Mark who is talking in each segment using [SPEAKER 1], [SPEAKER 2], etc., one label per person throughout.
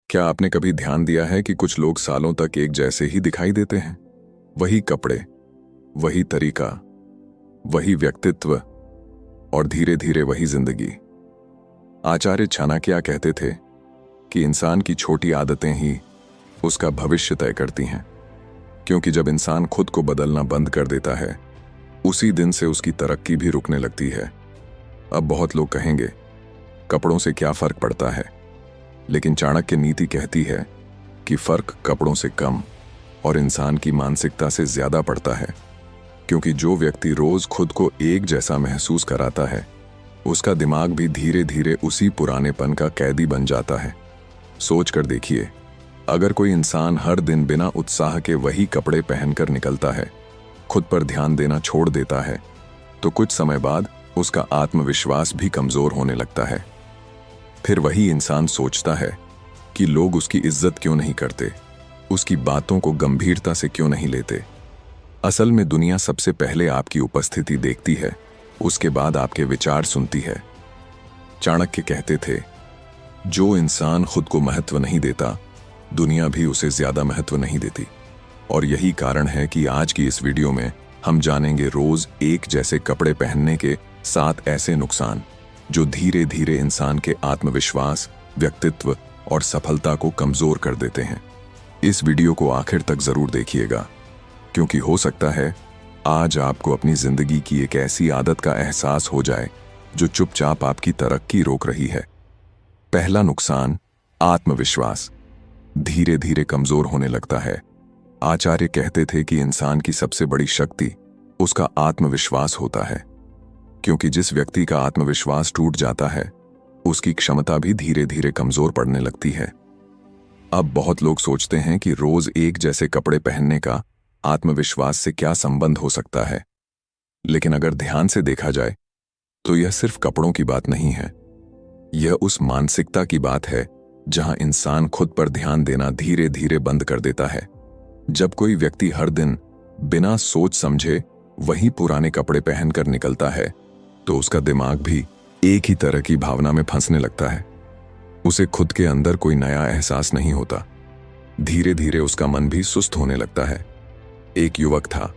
[SPEAKER 1] क्या आपने कभी ध्यान दिया है कि कुछ लोग सालों तक एक जैसे ही दिखाई देते हैं? वही कपड़े, वही तरीका, वही व्यक्तित्व और धीरे धीरे वही जिंदगी। आचार्य चाणक्य कहते थे कि इंसान की छोटी आदतें ही उसका भविष्य तय करती हैं, क्योंकि जब इंसान खुद को बदलना बंद कर देता है, उसी दिन से उसकी तरक्की भी रुकने लगती है। अब बहुत लोग कहेंगे, कपड़ों से क्या फर्क पड़ता है? लेकिन चाणक्य नीति कहती है कि फर्क कपड़ों से कम और इंसान की मानसिकता से ज्यादा पड़ता है, क्योंकि जो व्यक्ति रोज खुद को एक जैसा महसूस कराता है, उसका दिमाग भी धीरे धीरे उसी पुरानेपन का कैदी बन जाता है। सोच कर देखिए, अगर कोई इंसान हर दिन बिना उत्साह के वही कपड़े पहनकर निकलता है, खुद पर ध्यान देना छोड़ देता है, तो कुछ समय बाद उसका आत्मविश्वास भी कमजोर होने लगता है। फिर वही इंसान सोचता है कि लोग उसकी इज्जत क्यों नहीं करते, उसकी बातों को गंभीरता से क्यों नहीं लेते। असल में दुनिया सबसे पहले आपकी उपस्थिति देखती है, उसके बाद आपके विचार सुनती है। चाणक्य कहते थे, जो इंसान खुद को महत्व नहीं देता, दुनिया भी उसे ज्यादा महत्व नहीं देती। और यही कारण है कि आज की इस वीडियो में हम जानेंगे रोज एक जैसे कपड़े पहनने के 7 ऐसे नुकसान जो धीरे धीरे इंसान के आत्मविश्वास, व्यक्तित्व और सफलता को कमजोर कर देते हैं। इस वीडियो को आखिर तक जरूर देखिएगा, क्योंकि हो सकता है आज आपको अपनी जिंदगी की एक ऐसी आदत का एहसास हो जाए जो चुपचाप आपकी तरक्की रोक रही है। पहला नुकसान, आत्मविश्वास धीरे धीरे कमजोर होने लगता है। आचार्य कहते थे कि इंसान की सबसे बड़ी शक्ति उसका आत्मविश्वास होता है, क्योंकि जिस व्यक्ति का आत्मविश्वास टूट जाता है, उसकी क्षमता भी धीरे धीरे कमजोर पड़ने लगती है। अब बहुत लोग सोचते हैं कि रोज एक जैसे कपड़े पहनने का आत्मविश्वास से क्या संबंध हो सकता है, लेकिन अगर ध्यान से देखा जाए तो यह सिर्फ कपड़ों की बात नहीं है। यह उस मानसिकता की बात है जहां इंसान खुद पर ध्यान देना धीरे धीरे बंद कर देता है। जब कोई व्यक्ति हर दिन बिना सोच समझे वही पुराने कपड़े पहनकर निकलता है, तो उसका दिमाग भी एक ही तरह की भावना में फंसने लगता है। उसे खुद के अंदर कोई नया एहसास नहीं होता। धीरे धीरे उसका मन भी सुस्त होने लगता है। एक युवक था,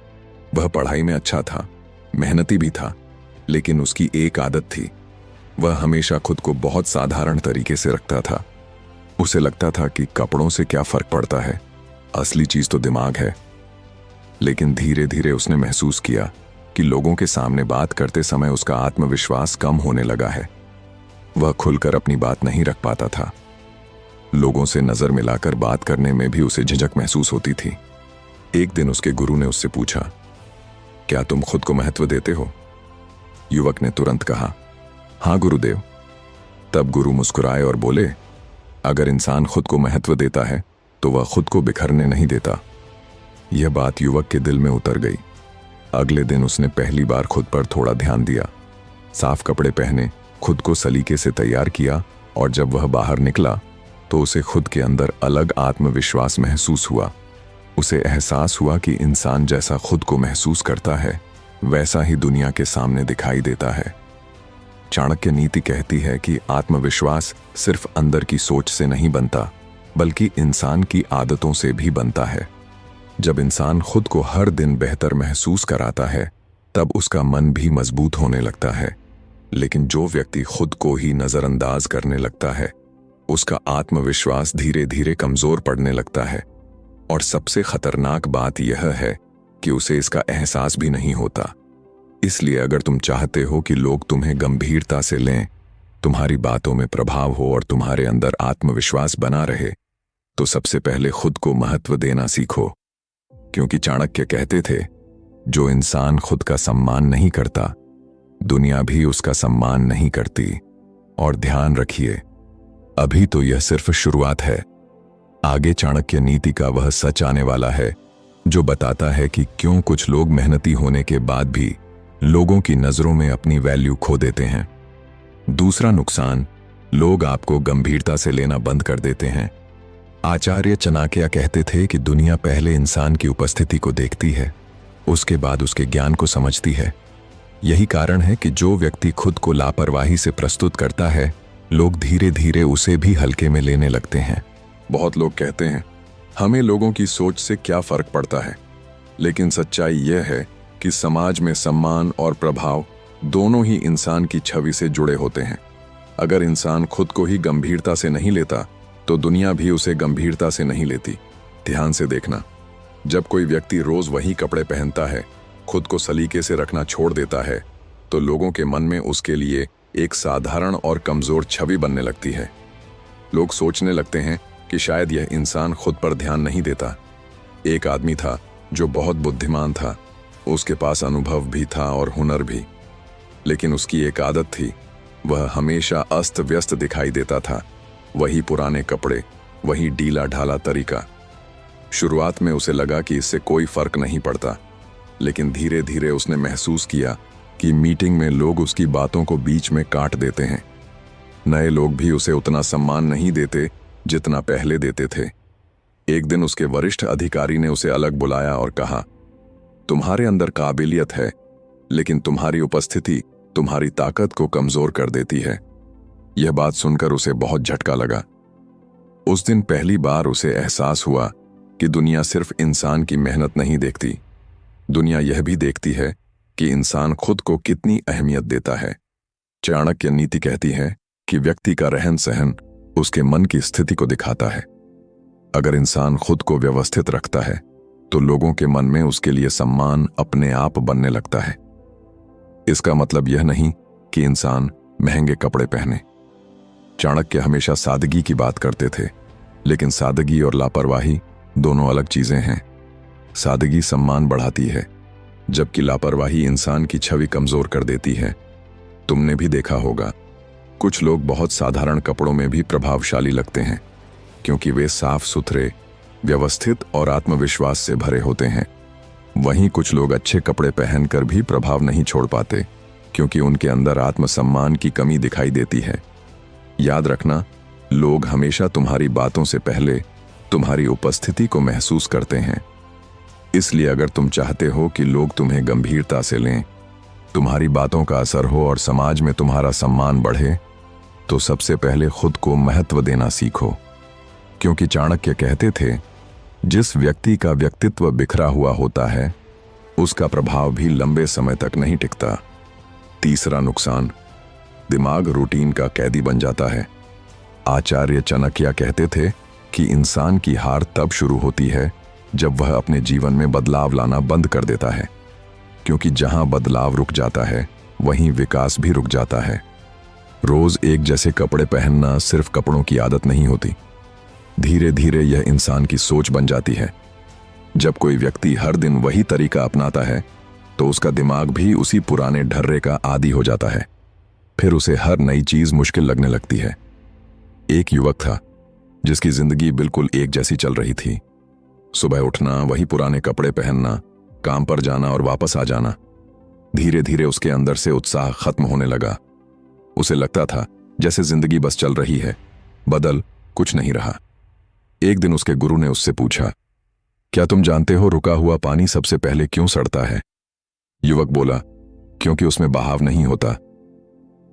[SPEAKER 1] वह पढ़ाई में अच्छा था, मेहनती भी था, लेकिन उसकी एक आदत थी, वह हमेशा खुद को बहुत साधारण तरीके से रखता था। उसे लगता था कि कपड़ों से क्या फर्क पड़ता है, असली चीज तो दिमाग है। लेकिन धीरे धीरे उसने महसूस किया कि लोगों के सामने बात करते समय उसका आत्मविश्वास कम होने लगा है। वह खुलकर अपनी बात नहीं रख पाता था। लोगों से नजर मिलाकर बात करने में भी उसे झिझक महसूस होती थी। एक दिन उसके गुरु ने उससे पूछा, क्या तुम खुद को महत्व देते हो? युवक ने तुरंत कहा, हाँ गुरुदेव। तब गुरु मुस्कुराए और बोले, अगर इंसान खुद को महत्व देता है तो वह खुद को बिखरने नहीं देता। यह बात युवक के दिल में उतर गई। अगले दिन उसने पहली बार खुद पर थोड़ा ध्यान दिया, साफ कपड़े पहने, खुद को सलीके से तैयार किया, और जब वह बाहर निकला तो उसे खुद के अंदर अलग आत्मविश्वास महसूस हुआ। उसे एहसास हुआ कि इंसान जैसा खुद को महसूस करता है, वैसा ही दुनिया के सामने दिखाई देता है। चाणक्य नीति कहती है कि आत्मविश्वास सिर्फ अंदर की सोच से नहीं बनता, बल्कि इंसान की आदतों से भी बनता है। जब इंसान खुद को हर दिन बेहतर महसूस कराता है, तब उसका मन भी मजबूत होने लगता है। लेकिन जो व्यक्ति खुद को ही नजरअंदाज करने लगता है, उसका आत्मविश्वास धीरे धीरे कमजोर पड़ने लगता है। और सबसे खतरनाक बात यह है कि उसे इसका एहसास भी नहीं होता। इसलिए अगर तुम चाहते हो कि लोग तुम्हें गंभीरता से लें, तुम्हारी बातों में प्रभाव हो और तुम्हारे अंदर आत्मविश्वास बना रहे, तो सबसे पहले खुद को महत्व देना सीखो। क्योंकि चाणक्य कहते थे, जो इंसान खुद का सम्मान नहीं करता, दुनिया भी उसका सम्मान नहीं करती। और ध्यान रखिए, अभी तो यह सिर्फ शुरुआत है। आगे चाणक्य नीति का वह सच आने वाला है जो बताता है कि क्यों कुछ लोग मेहनती होने के बाद भी लोगों की नजरों में अपनी वैल्यू खो देते हैं। दूसरा नुकसान, लोग आपको गंभीरता से लेना बंद कर देते हैं। आचार्य चाणक्य कहते थे कि दुनिया पहले इंसान की उपस्थिति को देखती है, उसके बाद उसके ज्ञान को समझती है। यही कारण है कि जो व्यक्ति खुद को लापरवाही से प्रस्तुत करता है, लोग धीरे धीरे उसे भी हल्के में लेने लगते हैं। बहुत लोग कहते हैं हमें लोगों की सोच से क्या फर्क पड़ता है, लेकिन सच्चाई यह है कि समाज में सम्मान और प्रभाव दोनों ही इंसान की छवि से जुड़े होते हैं। अगर इंसान खुद को ही गंभीरता से नहीं लेता तो दुनिया भी उसे गंभीरता से नहीं लेती। ध्यान से देखना, जब कोई व्यक्ति रोज वही कपड़े पहनता है, खुद को सलीके से रखना छोड़ देता है, तो लोगों के मन में उसके लिए एक साधारण और कमजोर छवि बनने लगती है। लोग सोचने लगते हैं कि शायद यह इंसान खुद पर ध्यान नहीं देता। एक आदमी था जो बहुत बुद्धिमान था, उसके पास अनुभव भी था और हुनर भी, लेकिन उसकी एक आदत थी, वह हमेशा अस्त व्यस्त दिखाई देता था। वही पुराने कपड़े, वही ढीला ढाला तरीका। शुरुआत में उसे लगा कि इससे कोई फर्क नहीं पड़ता, लेकिन धीरे धीरे उसने महसूस किया कि मीटिंग में लोग उसकी बातों को बीच में काट देते हैं। नए लोग भी उसे उतना सम्मान नहीं देते जितना पहले देते थे। एक दिन उसके वरिष्ठ अधिकारी ने उसे अलग बुलाया और कहा, तुम्हारे अंदर काबिलियत है, लेकिन तुम्हारी उपस्थिति तुम्हारी ताकत को कमजोर कर देती है। यह बात सुनकर उसे बहुत झटका लगा। उस दिन पहली बार उसे एहसास हुआ कि दुनिया सिर्फ इंसान की मेहनत नहीं देखती, दुनिया यह भी देखती है कि इंसान खुद को कितनी अहमियत देता है। चाणक्य नीति कहती है कि व्यक्ति का रहन सहन उसके मन की स्थिति को दिखाता है। अगर इंसान खुद को व्यवस्थित रखता है तो लोगों के मन में उसके लिए सम्मान अपने आप बनने लगता है। इसका मतलब यह नहीं कि इंसान महंगे कपड़े पहने। चाणक्य हमेशा सादगी की बात करते थे, लेकिन सादगी और लापरवाही दोनों अलग चीजें हैं। सादगी सम्मान बढ़ाती है, जबकि लापरवाही इंसान की छवि कमजोर कर देती है। तुमने भी देखा होगा, कुछ लोग बहुत साधारण कपड़ों में भी प्रभावशाली लगते हैं, क्योंकि वे साफ सुथरे, व्यवस्थित और आत्मविश्वास से भरे होते हैं। वहीं कुछ लोग अच्छे कपड़े पहनकर भी प्रभाव नहीं छोड़ पाते, क्योंकि उनके अंदर आत्मसम्मान की कमी दिखाई देती है। याद रखना, लोग हमेशा तुम्हारी बातों से पहले तुम्हारी उपस्थिति को महसूस करते हैं। इसलिए अगर तुम चाहते हो कि लोग तुम्हें गंभीरता से लें, तुम्हारी बातों का असर हो और समाज में तुम्हारा सम्मान बढ़े, तो सबसे पहले खुद को महत्व देना सीखो। क्योंकि चाणक्य कहते थे, जिस व्यक्ति का व्यक्तित्व बिखरा हुआ होता है, उसका प्रभाव भी लंबे समय तक नहीं टिकता। तीसरा नुकसान, दिमाग रूटीन का कैदी बन जाता है। आचार्य चाणक्य कहते थे कि इंसान की हार तब शुरू होती है जब वह अपने जीवन में बदलाव लाना बंद कर देता है, क्योंकि जहां बदलाव रुक जाता है वहीं विकास भी रुक जाता है। रोज एक जैसे कपड़े पहनना सिर्फ कपड़ों की आदत नहीं होती, धीरे धीरे यह इंसान की सोच बन जाती है। जब कोई व्यक्ति हर दिन वही तरीका अपनाता है तो उसका दिमाग भी उसी पुराने ढर्रे का आदी हो जाता है। फिर उसे हर नई चीज मुश्किल लगने लगती है। एक युवक था जिसकी जिंदगी बिल्कुल एक जैसी चल रही थी। सुबह उठना, वही पुराने कपड़े पहनना, काम पर जाना और वापस आ जाना। धीरे धीरे उसके अंदर से उत्साह खत्म होने लगा। उसे लगता था जैसे जिंदगी बस चल रही है, बदल कुछ नहीं रहा। एक दिन उसके गुरु ने उससे पूछा, क्या तुम जानते हो रुका हुआ पानी सबसे पहले क्यों सड़ता है? युवक बोला, क्योंकि उसमें बहाव नहीं होता।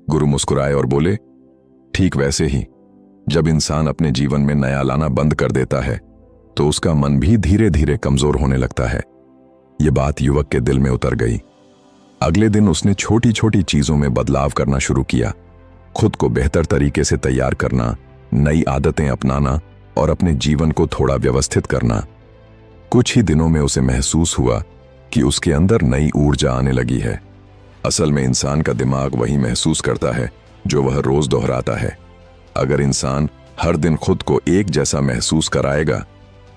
[SPEAKER 1] गुरु मुस्कुराए और बोले, ठीक वैसे ही जब इंसान अपने जीवन में नया लाना बंद कर देता है तो उसका मन भी धीरे धीरे कमजोर होने लगता है। यह बात युवक के दिल में उतर गई। अगले दिन उसने छोटी छोटी चीजों में बदलाव करना शुरू किया, खुद को बेहतर तरीके से तैयार करना, नई आदतें अपनाना और अपने जीवन को थोड़ा व्यवस्थित करना। कुछ ही दिनों में उसे महसूस हुआ कि उसके अंदर नई ऊर्जा आने लगी है। असल में इंसान का दिमाग वही महसूस करता है जो वह रोज दोहराता है। अगर इंसान हर दिन खुद को एक जैसा महसूस कराएगा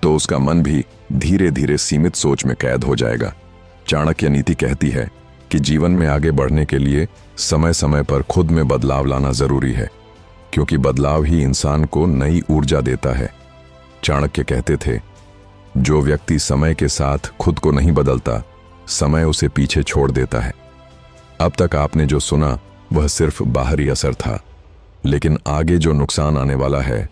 [SPEAKER 1] तो उसका मन भी धीरे धीरे सीमित सोच में कैद हो जाएगा। चाणक्य नीति कहती है कि जीवन में आगे बढ़ने के लिए समय समय पर खुद में बदलाव लाना जरूरी है, क्योंकि बदलाव ही इंसान को नई ऊर्जा देता है। चाणक्य कहते थे, जो व्यक्ति समय के साथ खुद को नहीं बदलता, समय उसे पीछे छोड़ देता है। अब तक आपने जो सुना वह सिर्फ बाहरी असर था, लेकिन आगे जो नुकसान आने वाला है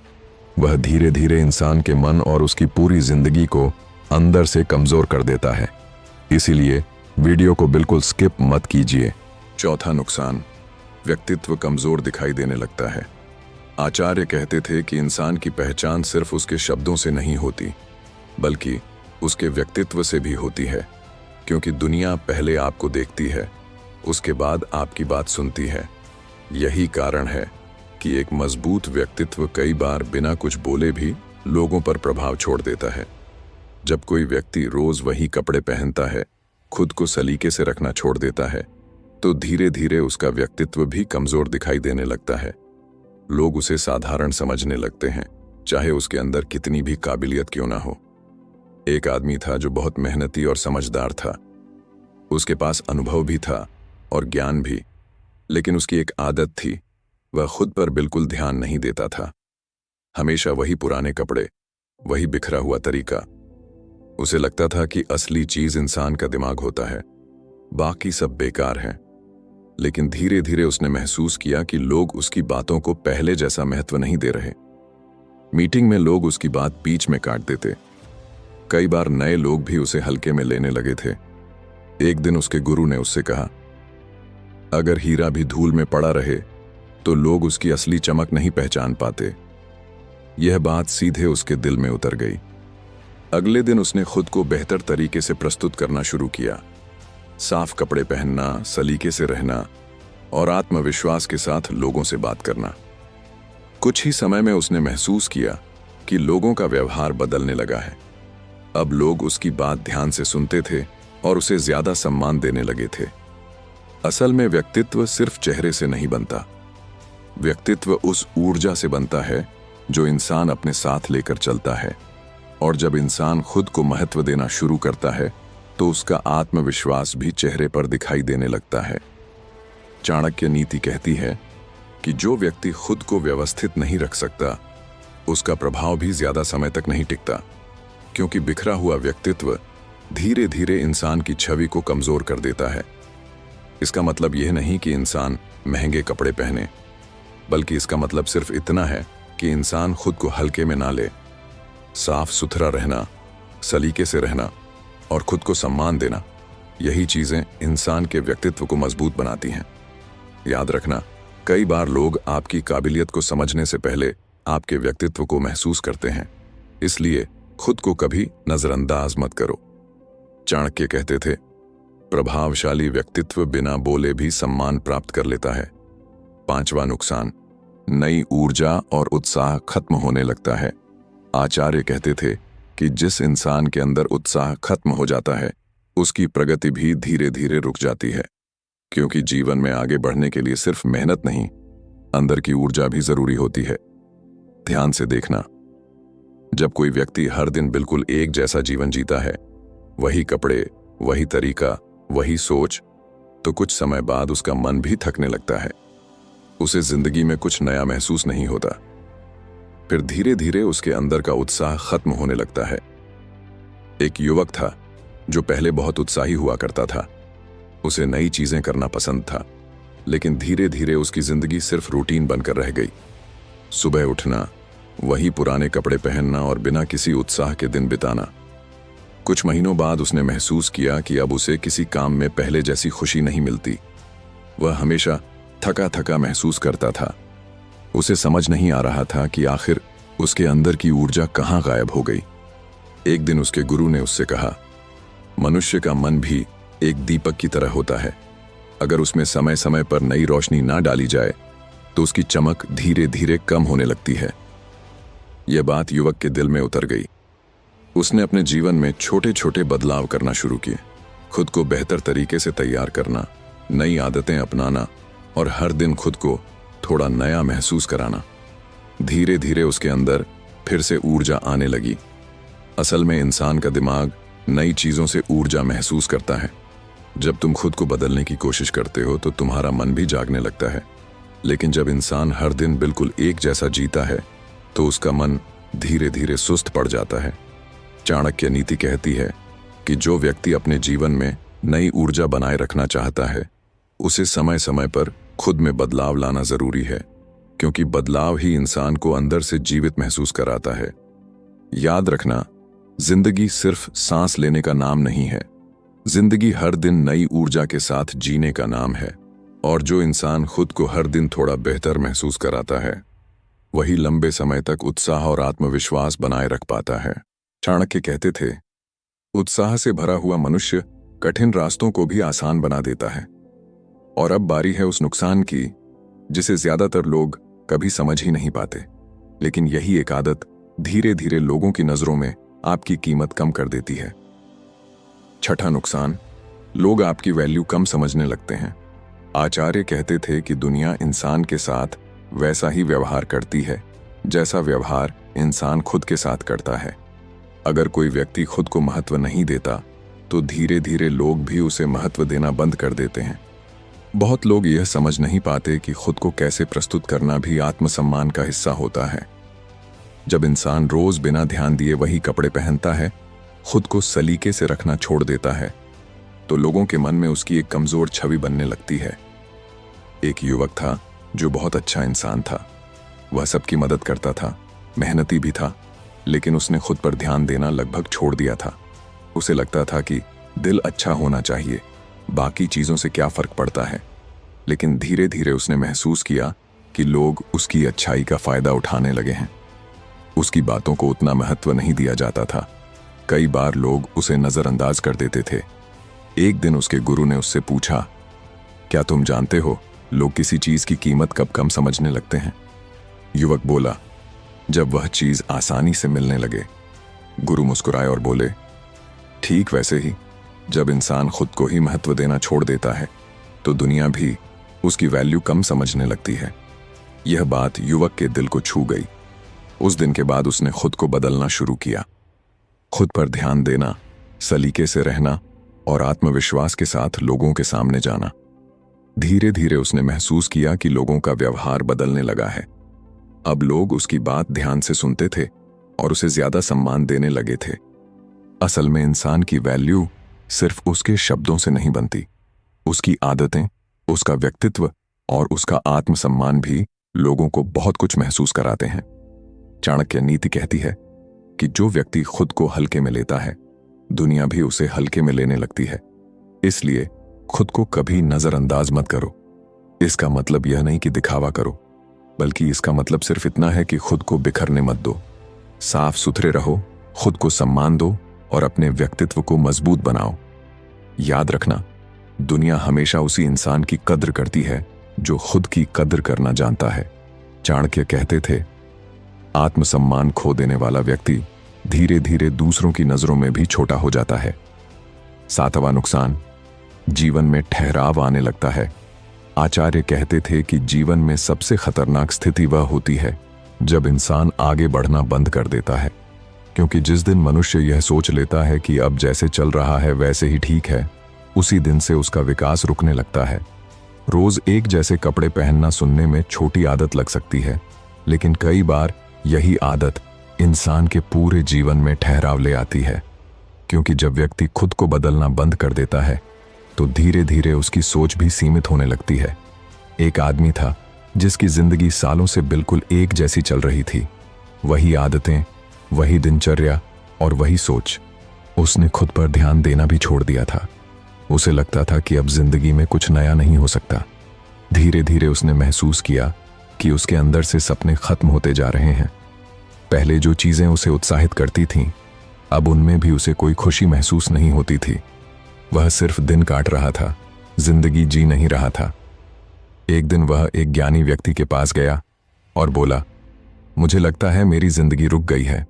[SPEAKER 1] वह धीरे धीरे इंसान के मन और उसकी पूरी जिंदगी को अंदर से कमजोर कर देता है। इसीलिए वीडियो को बिल्कुल स्किप मत कीजिए। चौथा नुकसान, व्यक्तित्व कमजोर दिखाई देने लगता है। आचार्य कहते थे कि इंसान की पहचान सिर्फ उसके शब्दों से नहीं होती, बल्कि उसके व्यक्तित्व से भी होती है, क्योंकि दुनिया पहले आपको देखती है, उसके बाद आपकी बात सुनती है। यही कारण है कि एक मजबूत व्यक्तित्व कई बार बिना कुछ बोले भी लोगों पर प्रभाव छोड़ देता है। जब कोई व्यक्ति रोज वही कपड़े पहनता है, खुद को सलीके से रखना छोड़ देता है, तो धीरे धीरे उसका व्यक्तित्व भी कमजोर दिखाई देने लगता है। लोग उसे साधारण समझने लगते हैं, चाहे उसके अंदर कितनी भी काबिलियत क्यों ना हो। एक आदमी था जो बहुत मेहनती और समझदार था। उसके पास अनुभव भी था और ज्ञान भी, लेकिन उसकी एक आदत थी, वह खुद पर बिल्कुल ध्यान नहीं देता था। हमेशा वही पुराने कपड़े, वही बिखरा हुआ तरीका। उसे लगता था कि असली चीज इंसान का दिमाग होता है, बाकी सब बेकार है। लेकिन धीरे धीरे उसने महसूस किया कि लोग उसकी बातों को पहले जैसा महत्व नहीं दे रहे। मीटिंग में लोग उसकी बात बीच में काट देते। कई बार नए लोग भी उसे हल्के में लेने लगे थे। एक दिन उसके गुरु ने उससे कहा, अगर हीरा भी धूल में पड़ा रहे तो लोग उसकी असली चमक नहीं पहचान पाते। यह बात सीधे उसके दिल में उतर गई। अगले दिन उसने खुद को बेहतर तरीके से प्रस्तुत करना शुरू किया। साफ कपड़े पहनना, सलीके से रहना और आत्मविश्वास के साथ लोगों से बात करना। कुछ ही समय में उसने महसूस किया कि लोगों का व्यवहार बदलने लगा है। अब लोग उसकी बात ध्यान से सुनते थे और उसे ज्यादा सम्मान देने लगे थे। असल में व्यक्तित्व सिर्फ चेहरे से नहीं बनता। व्यक्तित्व उस ऊर्जा से बनता है जो इंसान अपने साथ लेकर चलता है, और जब इंसान खुद को महत्व देना शुरू करता है तो उसका आत्मविश्वास भी चेहरे पर दिखाई देने लगता है। चाणक्य नीति कहती है कि जो व्यक्ति खुद को व्यवस्थित नहीं रख सकता, उसका प्रभाव भी ज्यादा समय तक नहीं टिकता, क्योंकि बिखरा हुआ व्यक्तित्व धीरे धीरे इंसान की छवि को कमजोर कर देता है। इसका मतलब यह नहीं कि इंसान महंगे कपड़े पहने, बल्कि इसका मतलब सिर्फ इतना है कि इंसान खुद को हल्के में ना ले। साफ सुथरा रहना, सलीके से रहना और खुद को सम्मान देना, यही चीजें इंसान के व्यक्तित्व को मजबूत बनाती हैं। याद रखना, कई बार लोग आपकी काबिलियत को समझने से पहले आपके व्यक्तित्व को महसूस करते हैं, इसलिए खुद को कभी नजरअंदाज मत करो। चाणक्य कहते थे, प्रभावशाली व्यक्तित्व बिना बोले भी सम्मान प्राप्त कर लेता है। 5वां नुकसान, नई ऊर्जा और उत्साह खत्म होने लगता है। आचार्य कहते थे कि जिस इंसान के अंदर उत्साह खत्म हो जाता है, उसकी प्रगति भी धीरे धीरे रुक जाती है, क्योंकि जीवन में आगे बढ़ने के लिए सिर्फ मेहनत नहीं, अंदर की ऊर्जा भी जरूरी होती है। ध्यान से देखना, जब कोई व्यक्ति हर दिन बिल्कुल एक जैसा जीवन जीता है, वही कपड़े, वही तरीका, वही सोच, तो कुछ समय बाद उसका मन भी थकने लगता है। उसे जिंदगी में कुछ नया महसूस नहीं होता। फिर धीरे धीरे उसके अंदर का उत्साह खत्म होने लगता है। एक युवक था जो पहले बहुत उत्साही हुआ करता था। उसे नई चीजें करना पसंद था, लेकिन धीरे धीरे उसकी जिंदगी सिर्फ रूटीन बनकर रह गई। सुबह उठना, वही पुराने कपड़े पहनना और बिना किसी उत्साह के दिन बिताना। कुछ महीनों बाद उसने महसूस किया कि अब उसे किसी काम में पहले जैसी खुशी नहीं मिलती। वह हमेशा थका थका महसूस करता था। उसे समझ नहीं आ रहा था कि आखिर उसके अंदर की ऊर्जा कहाँ गायब हो गई। एक दिन उसके गुरु ने उससे कहा, मनुष्य का मन भी एक दीपक की तरह होता है। अगर उसमें समय समय पर नई रोशनी ना डाली जाए तो उसकी चमक धीरे धीरे कम होने लगती है। यह बात युवक के दिल में उतर गई। उसने अपने जीवन में छोटे छोटे बदलाव करना शुरू किए। खुद को बेहतर तरीके से तैयार करना, नई आदतें अपनाना और हर दिन खुद को थोड़ा नया महसूस कराना। धीरे धीरे उसके अंदर फिर से ऊर्जा आने लगी। असल में इंसान का दिमाग नई चीजों से ऊर्जा महसूस करता है। जब तुम खुद को बदलने की कोशिश करते हो तो तुम्हारा मन भी जागने लगता है, लेकिन जब इंसान हर दिन बिल्कुल एक जैसा जीता है तो उसका मन धीरे धीरे सुस्त पड़ जाता है। चाणक्य नीति कहती है कि जो व्यक्ति अपने जीवन में नई ऊर्जा बनाए रखना चाहता है, उसे समय समय पर खुद में बदलाव लाना जरूरी है, क्योंकि बदलाव ही इंसान को अंदर से जीवित महसूस कराता है। याद रखना, जिंदगी सिर्फ सांस लेने का नाम नहीं है। जिंदगी हर दिन नई ऊर्जा के साथ जीने का नाम है, और जो इंसान खुद को हर दिन थोड़ा बेहतर महसूस कराता है, वही लंबे समय तक उत्साह और आत्मविश्वास बनाए रख पाता है। चाणक्य कहते थे, उत्साह से भरा हुआ मनुष्य कठिन रास्तों को भी आसान बना देता है। और अब बारी है उस नुकसान की जिसे ज्यादातर लोग कभी समझ ही नहीं पाते, लेकिन यही एक आदत धीरे धीरे लोगों की नजरों में आपकी कीमत कम कर देती है। छठा नुकसान, लोग आपकी वैल्यू कम समझने लगते हैं। आचार्य कहते थे कि दुनिया इंसान के साथ वैसा ही व्यवहार करती है जैसा व्यवहार इंसान खुद के साथ करता है। अगर कोई व्यक्ति खुद को महत्व नहीं देता तो धीरे धीरे लोग भी उसे महत्व देना बंद कर देते हैं। बहुत लोग यह समझ नहीं पाते कि खुद को कैसे प्रस्तुत करना भी आत्मसम्मान का हिस्सा होता है। जब इंसान रोज बिना ध्यान दिए वही कपड़े पहनता है, खुद को सलीके से रखना छोड़ देता है, तो लोगों के मन में उसकी एक कमजोर छवि बनने लगती है। एक युवक था जो बहुत अच्छा इंसान था। वह सबकी मदद करता था, मेहनती भी था, लेकिन उसने खुद पर ध्यान देना लगभग छोड़ दिया था। उसे लगता था कि दिल अच्छा होना चाहिए, बाकी चीजों से क्या फर्क पड़ता है। लेकिन धीरे धीरे उसने महसूस किया कि लोग उसकी अच्छाई का फायदा उठाने लगे हैं। उसकी बातों को उतना महत्व नहीं दिया जाता था। कई बार लोग उसे नजरअंदाज कर देते थे। एक दिन उसके गुरु ने उससे पूछा, क्या तुम जानते हो लोग किसी चीज की कीमत कब कम समझने लगते हैं? युवक बोला, जब वह चीज आसानी से मिलने लगे। गुरु मुस्कुराए और बोले, ठीक वैसे ही जब इंसान खुद को ही महत्व देना छोड़ देता है तो दुनिया भी उसकी वैल्यू कम समझने लगती है। यह बात युवक के दिल को छू गई। उस दिन के बाद उसने खुद को बदलना शुरू किया। खुद पर ध्यान देना, सलीके से रहना और आत्मविश्वास के साथ लोगों के सामने जाना। धीरे धीरे उसने महसूस किया कि लोगों का व्यवहार बदलने लगा है। अब लोग उसकी बात ध्यान से सुनते थे और उसे ज्यादा सम्मान देने लगे थे। असल में इंसान की वैल्यू सिर्फ उसके शब्दों से नहीं बनती, उसकी आदतें, उसका व्यक्तित्व और उसका आत्मसम्मान भी लोगों को बहुत कुछ महसूस कराते हैं। चाणक्य नीति कहती है कि जो व्यक्ति खुद को हल्के में लेता है, दुनिया भी उसे हल्के में लेने लगती है। इसलिए खुद को कभी नजरअंदाज मत करो। इसका मतलब यह नहीं कि दिखावा करो, बल्कि इसका मतलब सिर्फ इतना है कि खुद को बिखरने मत दो। साफ सुथरे रहो, खुद को सम्मान दो और अपने व्यक्तित्व को मजबूत बनाओ। याद रखना, दुनिया हमेशा उसी इंसान की कद्र करती है जो खुद की कद्र करना जानता है। चाणक्य कहते थे, आत्मसम्मान खो देने वाला व्यक्ति धीरे धीरे दूसरों की नजरों में भी छोटा हो जाता है। सातवां नुकसान, जीवन में ठहराव आने लगता है। आचार्य कहते थे कि जीवन में सबसे खतरनाक स्थिति वह होती है जब इंसान आगे बढ़ना बंद कर देता है, क्योंकि जिस दिन मनुष्य यह सोच लेता है कि अब जैसे चल रहा है वैसे ही ठीक है, उसी दिन से उसका विकास रुकने लगता है। रोज एक जैसे कपड़े पहनना सुनने में छोटी आदत लग सकती है, लेकिन कई बार यही आदत इंसान के पूरे जीवन में ठहराव ले आती है। क्योंकि जब व्यक्ति खुद को बदलना बंद कर देता है तो धीरे धीरे उसकी सोच भी सीमित होने लगती है। एक आदमी था जिसकी जिंदगी सालों से बिल्कुल एक जैसी चल रही थी। वही आदतें, वही दिनचर्या और वही सोच। उसने खुद पर ध्यान देना भी छोड़ दिया था। उसे लगता था कि अब जिंदगी में कुछ नया नहीं हो सकता। धीरे धीरे उसने महसूस किया कि उसके अंदर से सपने खत्म होते जा रहे हैं। पहले जो चीजें उसे उत्साहित करती थीं, अब उनमें भी उसे कोई खुशी महसूस नहीं होती थी। वह सिर्फ दिन काट रहा था, जिंदगी जी नहीं रहा था। एक दिन वह एक ज्ञानी व्यक्ति के पास गया और बोला, मुझे लगता है मेरी जिंदगी रुक गई है।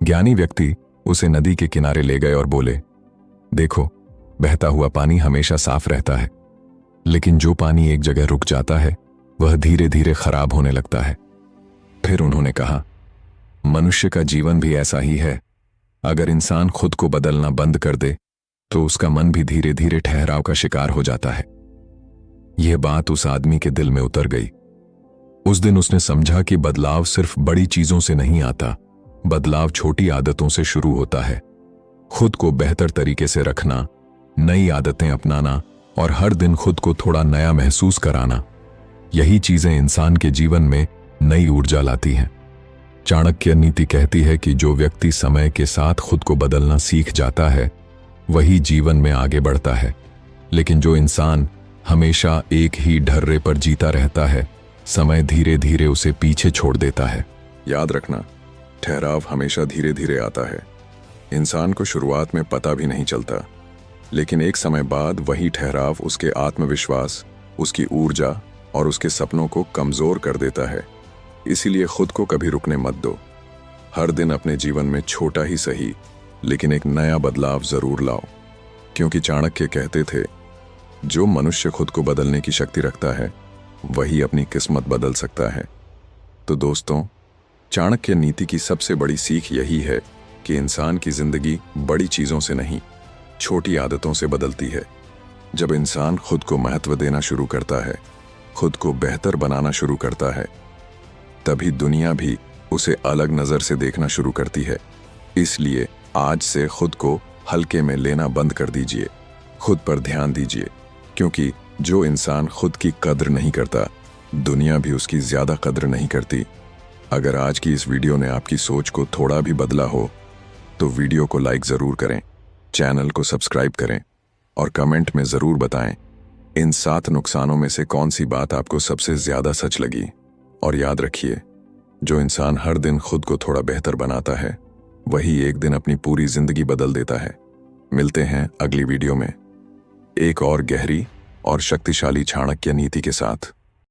[SPEAKER 1] ज्ञानी व्यक्ति उसे नदी के किनारे ले गए और बोले, देखो, बहता हुआ पानी हमेशा साफ रहता है, लेकिन जो पानी एक जगह रुक जाता है वह धीरे धीरे खराब होने लगता है। फिर उन्होंने कहा, मनुष्य का जीवन भी ऐसा ही है। अगर इंसान खुद को बदलना बंद कर दे तो उसका मन भी धीरे धीरे ठहराव का शिकार हो जाता है। यह बात उस आदमी के दिल में उतर गई। उस दिन उसने समझा कि बदलाव सिर्फ बड़ी चीजों से नहीं आता, बदलाव छोटी आदतों से शुरू होता है। खुद को बेहतर तरीके से रखना, नई आदतें अपनाना और हर दिन खुद को थोड़ा नया महसूस कराना, यही चीजें इंसान के जीवन में नई ऊर्जा लाती हैं। चाणक्य नीति कहती है कि जो व्यक्ति समय के साथ खुद को बदलना सीख जाता है वही जीवन में आगे बढ़ता है, लेकिन जो इंसान हमेशा एक ही ढर्रे पर जीता रहता है समय धीरे धीरे उसे पीछे छोड़ देता है। याद रखना, ठहराव हमेशा धीरे धीरे आता है। इंसान को शुरुआत में पता भी नहीं चलता, लेकिन एक समय बाद वही ठहराव उसके आत्मविश्वास, उसकी ऊर्जा और उसके सपनों को कमजोर कर देता है। इसीलिए खुद को कभी रुकने मत दो। हर दिन अपने जीवन में छोटा ही सही, लेकिन एक नया बदलाव जरूर लाओ, क्योंकि चाणक्य कहते थे, जो मनुष्य खुद को बदलने की शक्ति रखता है वही अपनी किस्मत बदल सकता है। तो दोस्तों, चाणक्य नीति की सबसे बड़ी सीख यही है कि इंसान की जिंदगी बड़ी चीजों से नहीं, छोटी आदतों से बदलती है। जब इंसान खुद को महत्व देना शुरू करता है, खुद को बेहतर बनाना शुरू करता है, तभी दुनिया भी उसे अलग नजर से देखना शुरू करती है। इसलिए आज से खुद को हल्के में लेना बंद कर दीजिए, खुद पर ध्यान दीजिए, क्योंकि जो इंसान खुद की कद्र नहीं करता, दुनिया भी उसकी ज्यादा कद्र नहीं करती। अगर आज की इस वीडियो ने आपकी सोच को थोड़ा भी बदला हो तो वीडियो को लाइक जरूर करें, चैनल को सब्सक्राइब करें और कमेंट में जरूर बताएं इन 7 नुकसानों में से कौन सी बात आपको सबसे ज्यादा सच लगी। और याद रखिए, जो इंसान हर दिन खुद को थोड़ा बेहतर बनाता है वही एक दिन अपनी पूरी जिंदगी बदल देता है। मिलते हैं अगली वीडियो में एक और गहरी और शक्तिशाली चाणक्य नीति के साथ।